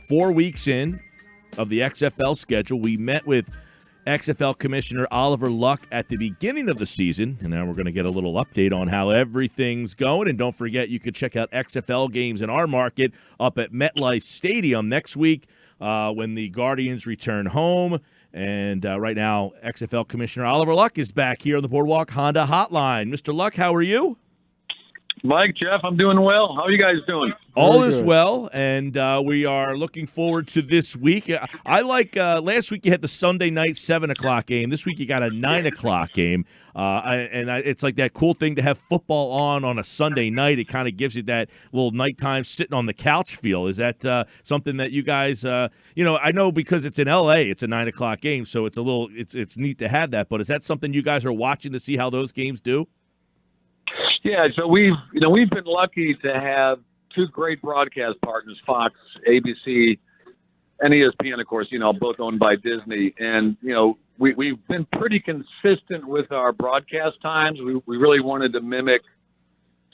4 weeks in of the XFL schedule. We met with XFL Commissioner Oliver Luck at the beginning of the season, and now we're going to get a little update on how everything's going. And don't forget, you can check out XFL games in our market up at MetLife Stadium next week when the Guardians return home. And right now, XFL Commissioner Oliver Luck is back here on the Boardwalk Honda Hotline. Mr. Luck, how are you? Mike, Jeff, I'm doing well. How are you guys doing? All is well, and we are looking forward to this week. I like last week you had the Sunday night 7 o'clock game. This week you got a 9 o'clock game, it's like that cool thing to have football on a Sunday night. It kind of gives you that little nighttime sitting on the couch feel. Is that something that you guys, I know because it's in L.A., it's a 9 o'clock game, so it's neat to have that. But is that something you guys are watching to see how those games do? Yeah, so we've been lucky to have two great broadcast partners, Fox, ABC, and ESPN, of course, both owned by Disney. And, we've been pretty consistent with our broadcast times. We really wanted to mimic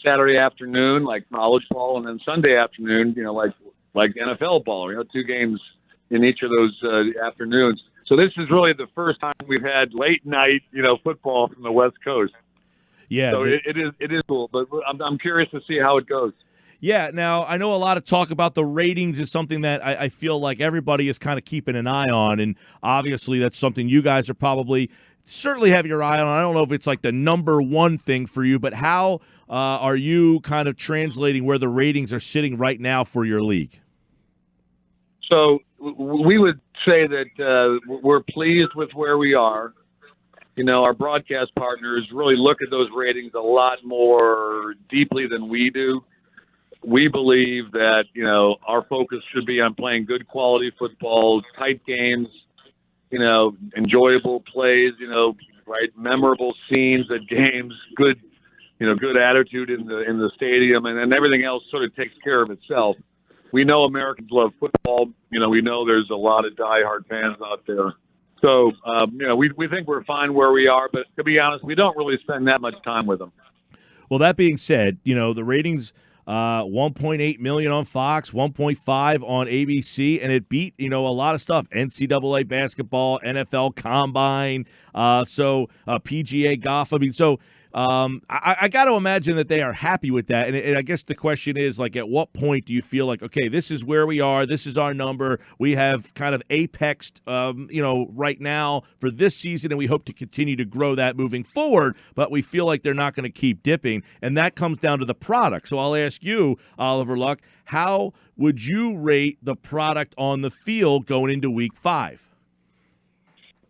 Saturday afternoon, like college ball, and then Sunday afternoon, like NFL ball, 2 games in each of those afternoons. So this is really the first time we've had late night, football from the West Coast. Yeah, so it is cool, but I'm curious to see how it goes. Yeah, now I know a lot of talk about the ratings is something that I feel like everybody is kind of keeping an eye on, and obviously that's something you guys are probably certainly have your eye on. I don't know if it's like the number one thing for you, but how are you kind of translating where the ratings are sitting right now for your league? So we would say that we're pleased with where we are. Our broadcast partners really look at those ratings a lot more deeply than we do. We believe that, our focus should be on playing good quality football, tight games, enjoyable plays, right, memorable scenes at games, good attitude in the stadium, and then everything else sort of takes care of itself. We know Americans love football. We know there's a lot of diehard fans out there. So, we think we're fine where we are, but to be honest, we don't really spend that much time with them. Well, that being said, the ratings, 1.8 million on Fox, 1.5 on ABC, and it beat, a lot of stuff, NCAA basketball, NFL Combine, PGA golf. I mean, so I got to imagine that they are happy with that. And I guess the question is, like, at what point do you feel like, okay, this is where we are, this is our number, we have kind of apexed, right now for this season, and we hope to continue to grow that moving forward, but we feel like they're not going to keep dipping, and that comes down to the product. So I'll ask you, Oliver Luck, how would you rate the product on the field going into Week 5?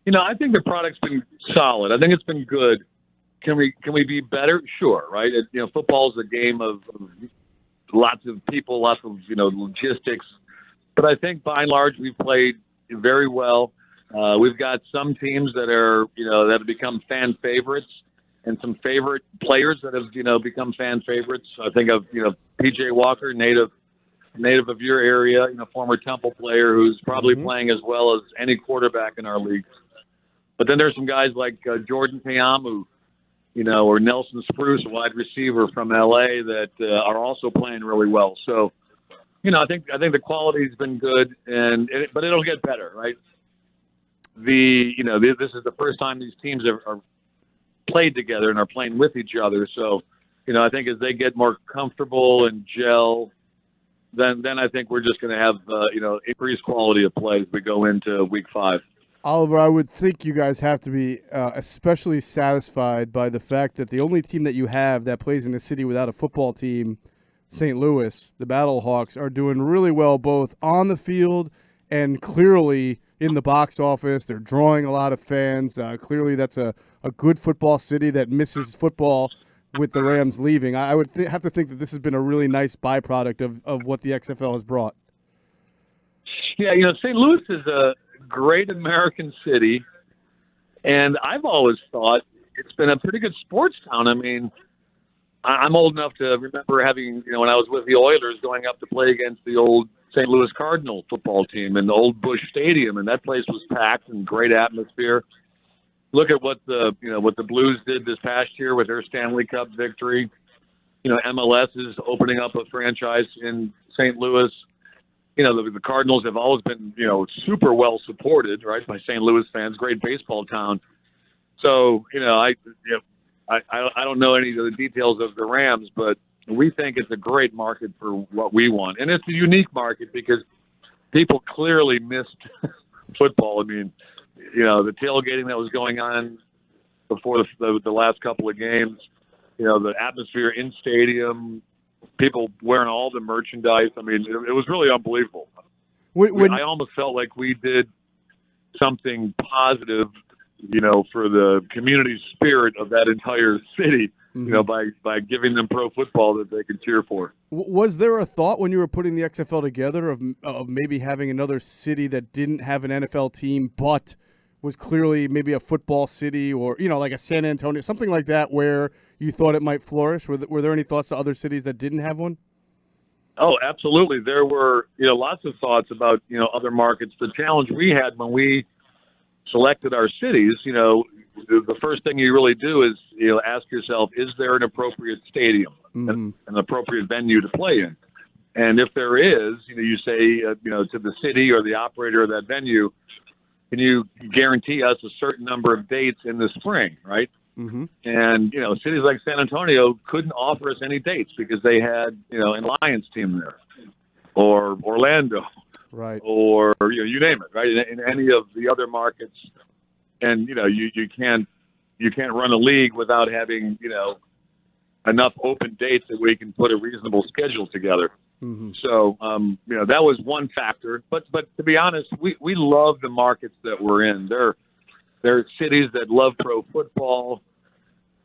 I think the product's been solid. I think it's been good. Can we be better? Sure, right? Football is a game of lots of people, lots of logistics. But I think by and large we've played very well. We've got some teams that are that have become fan favorites, and some favorite players that have become fan favorites. I think of PJ Walker, native of your area, former Temple player who's probably playing as well as any quarterback in our league. But then there's some guys like Jordan Teamu, or Nelson Spruce, a wide receiver from L.A. that are also playing really well. So, I think the quality's been good, but it'll get better, right? This is the first time these teams are played together and are playing with each other. So, I think as they get more comfortable and gel, then I think we're just going to have increased quality of play as we go into Week 5. Oliver, I would think you guys have to be especially satisfied by the fact that the only team that you have that plays in the city without a football team, St. Louis, the Battlehawks, are doing really well both on the field and clearly in the box office. They're drawing a lot of fans. Clearly that's a good football city that misses football with the Rams leaving. I would have to think that this has been a really nice byproduct of what the XFL has brought. Yeah, St. Louis is a great American city, and I've always thought it's been a pretty good sports town. I mean, I'm old enough to remember having, when I was with the Oilers, going up to play against the old St. Louis Cardinal football team in the old Busch Stadium, and that place was packed and great atmosphere. Look at what the Blues did this past year with their Stanley Cup victory. MLS is opening up a franchise in St. Louis. the Cardinals have always been, super well supported, right, by St. Louis fans, great baseball town. So, I don't know any of the details of the Rams, but we think it's a great market for what we want. And it's a unique market because people clearly missed football. I mean, the tailgating that was going on before the last couple of games, the atmosphere in stadium, people wearing all the merchandise. I mean, it was really unbelievable. I almost felt like we did something positive, for the community spirit of that entire city, by giving them pro football that they could cheer for. Was there a thought when you were putting the XFL together of maybe having another city that didn't have an NFL team but was clearly maybe a football city, or like a San Antonio, something like that, where you thought it might flourish? Were there any thoughts to other cities that didn't have one? Oh, absolutely. There were lots of thoughts about other markets. The challenge we had when we selected our cities, the first thing you really do is ask yourself, is there an appropriate stadium, an appropriate venue to play in? And if there is, you say to the city or the operator of that venue, can you guarantee us a certain number of dates in the spring, right? Mm-hmm. And, cities like San Antonio couldn't offer us any dates because they had, an Lions team there, or Orlando, right, or, you name it, right, in any of the other markets. And, you can't run a league without having, enough open dates that we can put a reasonable schedule together. Mm-hmm. So, that was one factor. But to be honest, we love the markets that we're in. They're cities that love pro football.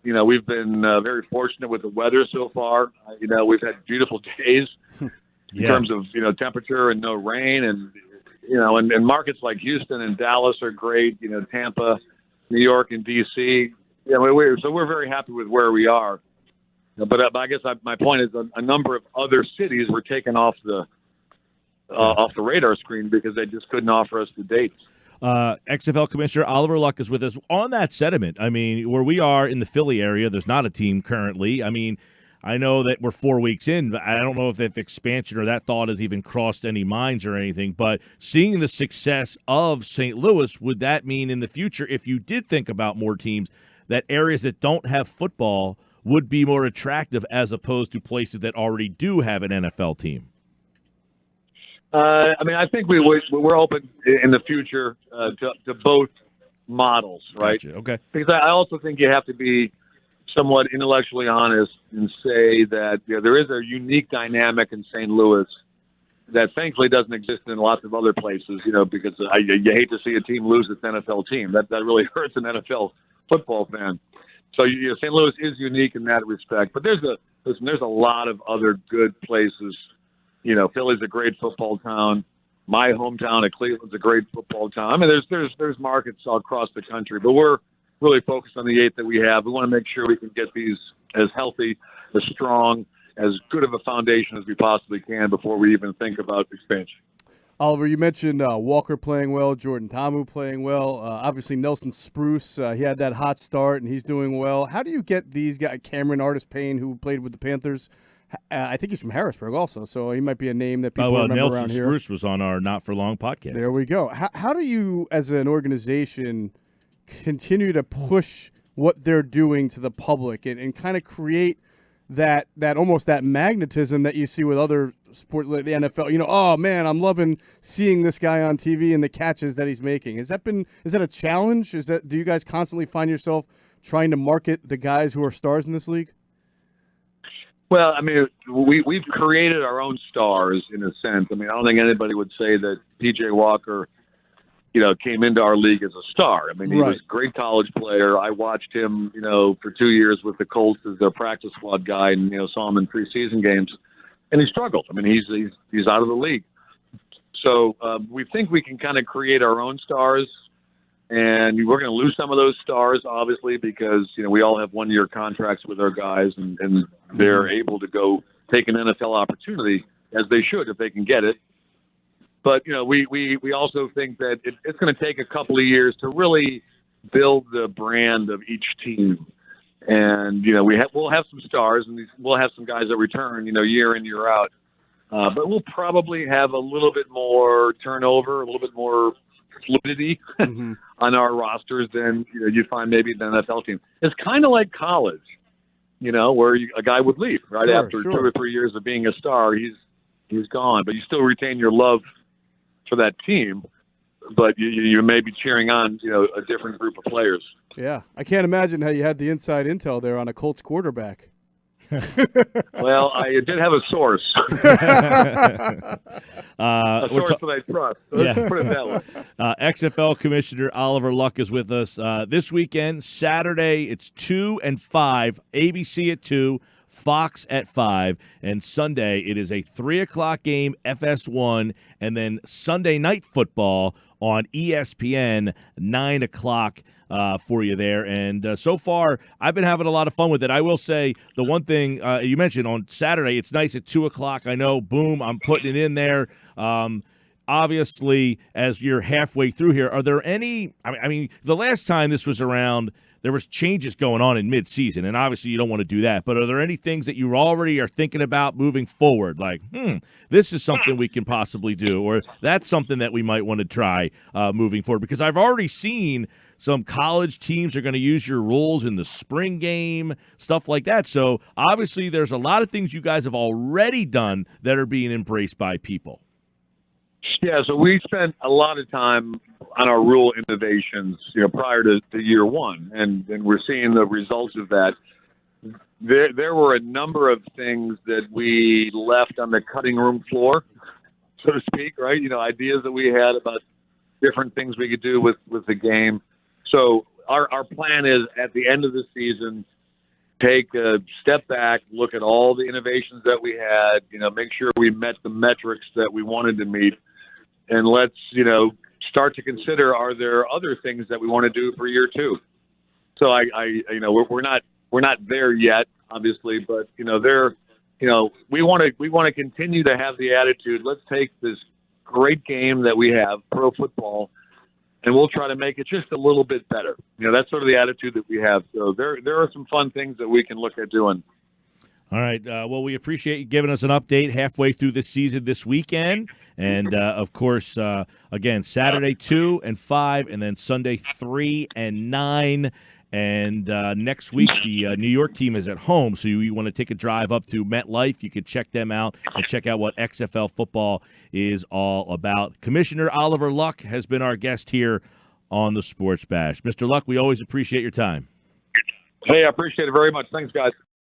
We've been very fortunate with the weather so far. We've had beautiful days in terms of, temperature and no rain. And, and markets like Houston and Dallas are great. Tampa, New York, and D.C. So we're very happy with where we are. But I guess my point is a number of other cities were taken off the radar screen because they just couldn't offer us the dates. XFL Commissioner Oliver Luck is with us. On that sentiment, I mean, where we are in the Philly area, there's not a team currently. I mean, I know that we're 4 weeks in, but I don't know if expansion or that thought has even crossed any minds or anything. But seeing the success of St. Louis, would that mean in the future, if you did think about more teams, that areas that don't have football would be more attractive as opposed to places that already do have an NFL team? I think we're open in the future to both models, right? Gotcha. Okay. Because I also think you have to be somewhat intellectually honest and say that there is a unique dynamic in St. Louis that thankfully doesn't exist in lots of other places, because you hate to see a team lose its NFL team. That really hurts an NFL football fan. So St. Louis is unique in that respect. But there's a lot of other good places. Philly's a great football town. My hometown of Cleveland's a great football town. I mean, there's markets all across the country, but we're really focused on the 8 that we have. We want to make sure we can get these as healthy, as strong, as good of a foundation as we possibly can before we even think about expansion. Oliver, you mentioned Walker playing well, Jordan Ta'amu playing well. Obviously, Nelson Spruce, he had that hot start, and he's doing well. How do you get these guys? Cameron Artis-Payne, who played with the Panthers, I think he's from Harrisburg also, so he might be a name that people remember Nelson around here. Spruce was on our Not For Long podcast. There we go. How do you, as an organization, continue to push what they're doing to the public and kind of create that almost that magnetism that you see with other sports, like the NFL? Oh man, I'm loving seeing this guy on TV and the catches that he's making. Is that a challenge? Do you guys constantly find yourself trying to market the guys who are stars in this league? Well, I mean, we've created our own stars in a sense. I mean, I don't think anybody would say that P.J. Walker, came into our league as a star. I mean, he was a great college player. I watched him, for 2 years with the Colts as their practice squad guy, and saw him in preseason games, and he struggled. I mean, he's out of the league. So we think we can kind of create our own stars. And we're going to lose some of those stars, obviously, because, we all have 1-year contracts with our guys, and they're able to go take an NFL opportunity, as they should if they can get it. But, we also think that it's going to take a couple of years to really build the brand of each team. And, we'll have some stars, and we'll have some guys that return, year in, year out. But we'll probably have a little bit more turnover, a little bit more fluidity on our rosters than you find maybe the NFL team. It's kind of like college, where a guy would leave right after 2 or 3 years of being a star. He's gone, but you still retain your love for that team. But you may be cheering on a different group of players. Yeah, I can't imagine how you had the inside intel there on a Colts quarterback. Well, I did have a source. A source that I trust. So let's put it that way. XFL Commissioner Oliver Luck is with us this weekend. Saturday, it's 2 and 5. ABC at 2, Fox at 5. And Sunday, it is a 3 o'clock game, FS1. And then Sunday night football on ESPN, 9 o'clock. For you there. And so far, I've been having a lot of fun with it. I will say the one thing you mentioned on Saturday, it's nice at 2 o'clock. I know, boom, I'm putting it in there. Obviously, as you're halfway through here, are there any – I mean, the last time this was around, there was changes going on in mid-season, and obviously you don't want to do that. But are there any things that you already are thinking about moving forward? Like, this is something we can possibly do, or that's something that we might want to try moving forward? Because I've already seen – some college teams are going to use your rules in the spring game, stuff like that. So, obviously, there's a lot of things you guys have already done that are being embraced by people. Yeah, so we spent a lot of time on our rule innovations, prior to year one, and we're seeing the results of that. There were a number of things that we left on the cutting room floor, so to speak, right? Ideas that we had about different things we could do with the game. So our plan is at the end of the season, take a step back, look at all the innovations that we had, make sure we met the metrics that we wanted to meet, and let's, start to consider, are there other things that we want to do for year two? So we're not there yet, obviously, but we want to continue to have the attitude. Let's take this great game that we have, pro football, and we'll try to make it just a little bit better. That's sort of the attitude that we have. So there are some fun things that we can look at doing. All right. Well, we appreciate you giving us an update halfway through this season this weekend. And, of course, again, Saturday 2 and 5, and then Sunday 3 and 9. And next week, the New York team is at home, so you want to take a drive up to MetLife. You can check them out and check out what XFL football is all about. Commissioner Oliver Luck has been our guest here on the Sports Bash. Mr. Luck, we always appreciate your time. Hey, I appreciate it very much. Thanks, guys.